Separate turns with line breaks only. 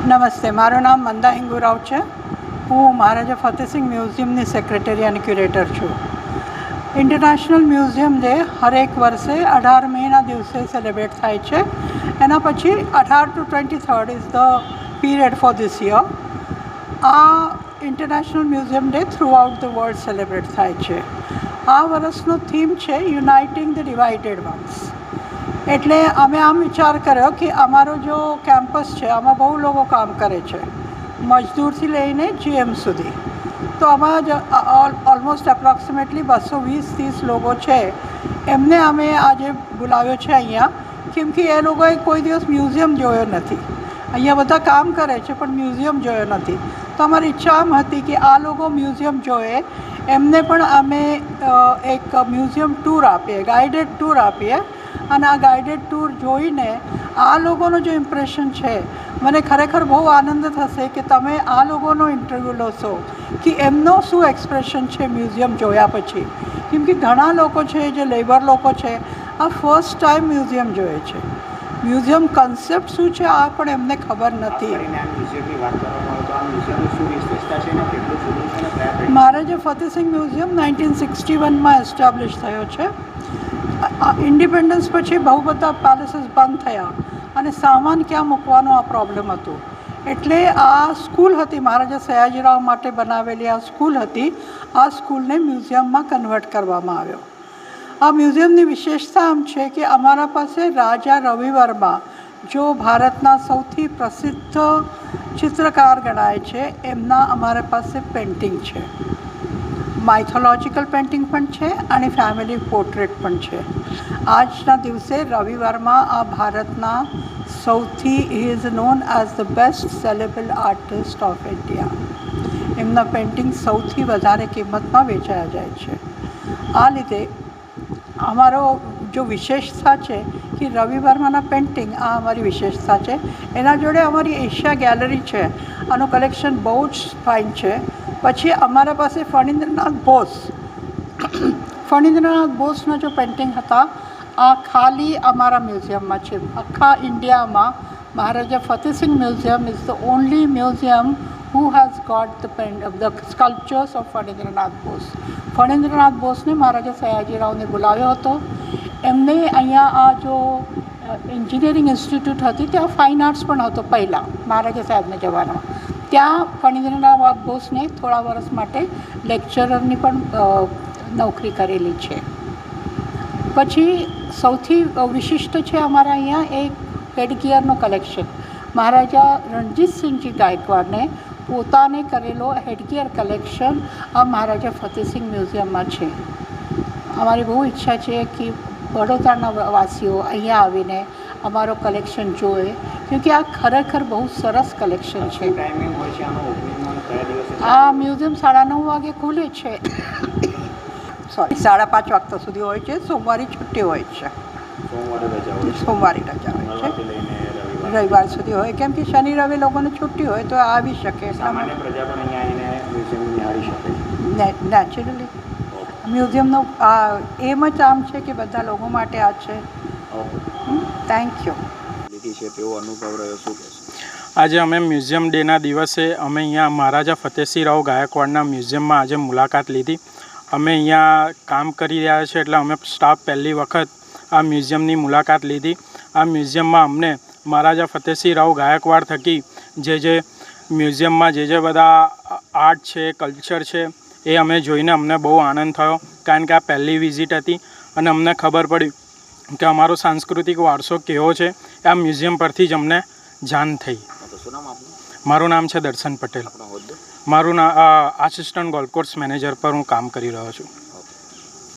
નમસ્તે, મારું નામ મંદા હિંગુરાવ છે. હું મહારાજા ફતેહસિંહ મ્યુઝિયમની સેક્રેટરી અને ક્યુરેટર છું. ઇન્ટરનેશનલ મ્યુઝિયમ ડે હરેક વર્ષે 18 મેના દિવસે સેલિબ્રેટ થાય છે. એના પછી 18 to 23 is the period for this year. આ international museum day throughout the world celebrate થાય છે. આ વર્ષનો થીમ છે યુનાઇટિંગ ધ ડિવાઇડેડ વન્સ. એટલે અમે આમ વિચાર કર્યો કે અમારો જો કેમ્પસ છે આમાં બહુ લોકો કામ કરે છે, મજદૂરથી લઈને GM સુધી. તો આમાં ઓલમોસ્ટ એપ્રોક્સિમેટલી 220-30 લોકો છે. એમને અમે આજે બોલાવ્યો છે અહીંયા, કેમ કે એ લોકોએ કોઈ દિવસ મ્યુઝિયમ જોયો નથી. અહીંયા બધા કામ કરે છે પણ મ્યુઝિયમ જોયો નથી. તો અમારી ઈચ્છા આમ હતી કે આ લોકો મ્યુઝિયમ જોએ, એમને પણ અમે એક મ્યુઝિયમ ટૂર આપીએ, ગાઈડેડ ટૂર આપીએ. અને આ ગાઈડેડ ટૂર જોઈને આ લોકોનો જો ઇમ્પ્રેશન છે, મને ખરેખર બહુ આનંદ થશે કે તમે આ લોકોનો ઇન્ટરવ્યૂ લોશો કે એમનો શું એક્સપ્રેશન છે મ્યુઝિયમ જોયા પછી. કેમ કે ઘણા લોકો છે જે લેબર લોકો છે, આ ફર્સ્ટ ટાઈમ મ્યુઝિયમ જોએ છે. મ્યુઝિયમ કન્સેપ્ટ શું છે આ પણ એમને ખબર નથી. મહારાજા ફતેહસિંહ મ્યુઝિયમ 1961માં એસ્ટાબ્લિશ થયો છે. ઇન્ડિપેન્ડન્સ પછી બહુ બધા પેલેસીસ બંધ થયા અને સામાન ક્યાં મૂકવાનો આ પ્રોબ્લેમ હતું. એટલે આ સ્કૂલ હતી, મહારાજા સયાજીરાવ માટે બનાવેલી આ સ્કૂલ હતી. આ સ્કૂલને મ્યુઝિયમમાં કન્વર્ટ કરવામાં આવ્યો. આ મ્યુઝિયમની વિશેષતા આમ છે કે અમારા પાસે રાજા રવિ વર્મા, જો ભારતના સૌથી પ્રસિદ્ધ ચિત્રકાર ગણાય છે, એમના અમારા પાસે પેઇન્ટિંગ છે. માઇથોલોજીકલ પેઇન્ટિંગ પણ છે અને ફેમિલી પોર્ટ્રેટ પણ છે. આજના દિવસે રવિ વર્મા આ ભારતના સૌથી is known as the best saleable artist of India. એમના પેઇન્ટિંગ સૌથી વધારે કિંમતમાં વેચાયા જાય છે. આ લીધે અમારો જો વિશેષતા છે કે રવિ વર્માના પેઇન્ટિંગ, આ અમારી વિશેષતા છે. એના જોડે અમારી એશિયા ગેલેરી છે, આનું કલેક્શન બહુ જ ફાઇન છે. પછી અમારા પાસે ફણીન્દ્રનાથ બોઝના જો પેઇન્ટિંગ હતા, આ ખાલી અમારા મ્યુઝિયમમાં છે. આખા ઇન્ડિયામાં Maharaja Fatehsinh museum is the only museum who has got the sculptures of Phanindranath Bose. Phanindranath બોઝને મહારાજા સયાજીરાવને બોલાવ્યો હતો. એમને અહીંયા આ જો એન્જિનિયરિંગ ઇન્સ્ટિટ્યૂટ હતી ત્યાં ફાઇન આર્ટ્સ પણ હતો પહેલાં મહારાજા સાહેબના જમાનામાં. ત્યાં ફણીન્દ્રનાથ બોઝને થોડા વર્ષ માટે લેક્ચરરની પણ નોકરી કરેલી છે. પછી સૌથી વિશિષ્ટ છે અમારા અહીંયા એક હેડગિયરનું કલેક્શન. મહારાજા રણજીતસિંહજી ગાયકવાડને પોતાને કરેલો હેડગિયર કલેક્શન આ મહારાજા ફતેહસિંહ મ્યુઝિયમમાં છે. અમારી બહુ ઈચ્છા છે કે વડોદરાના વાસીઓ અહીંયા આવીને અમારો કલેક્શન જોવે, કેમકે આ ખરેખર બહુ સરસ કલેક્શન છે. આ મ્યુઝિયમ 9:30 વાગે ખુલે છે, સોરી 5:30 વાગ્યા સુધી હોય છે. સોમવારે છુટ્ટી હોય છે, સોમવારે રજા હોય છે, રવિવાર સુધી હોય. કેમ કે શનિ રવિ લોકોને છુટ્ટી હોય તો આવી શકે. નેચરલી મ્યુઝિયમનો એમ જ આમ છે કે બધા લોકો માટે આ છે. Thank you.
આજે અમે મ્યુઝિયમ ડેના દિવસે અમે અહીંયા મહારાજા ફતેહસિંહ ગાયકવાડના મ્યુઝિયમમાં આજે મુલાકાત લીધી. અમે અહીંયા કામ કરી રહ્યા છીએ એટલે અમે સ્ટાફ પહેલી વખત આ મ્યુઝિયમની મુલાકાત લીધી. આ મ્યુઝિયમમાં અમને મહારાજા ફતેહસિંહ ગાયકવાડ થકી જે મ્યુઝિયમમાં જે બધા આર્ટ છે, કલ્ચર છે, એ અમે જોઈને અમને બહુ આનંદ થયો. કારણ કે આ પહેલી વિઝિટ હતી અને અમને ખબર પડી કે અમારો સાંસ્કૃતિક વારસો કેવો છે, આ મ્યુઝિયમ પરથી જ અમને જાણ થઈ. મારું નામ છે દર્શન પટેલ. મારું આસિસ્ટન્ટ ગોલ્ફ કોર્સ મેનેજર પર હું કામ કરી રહ્યો છું.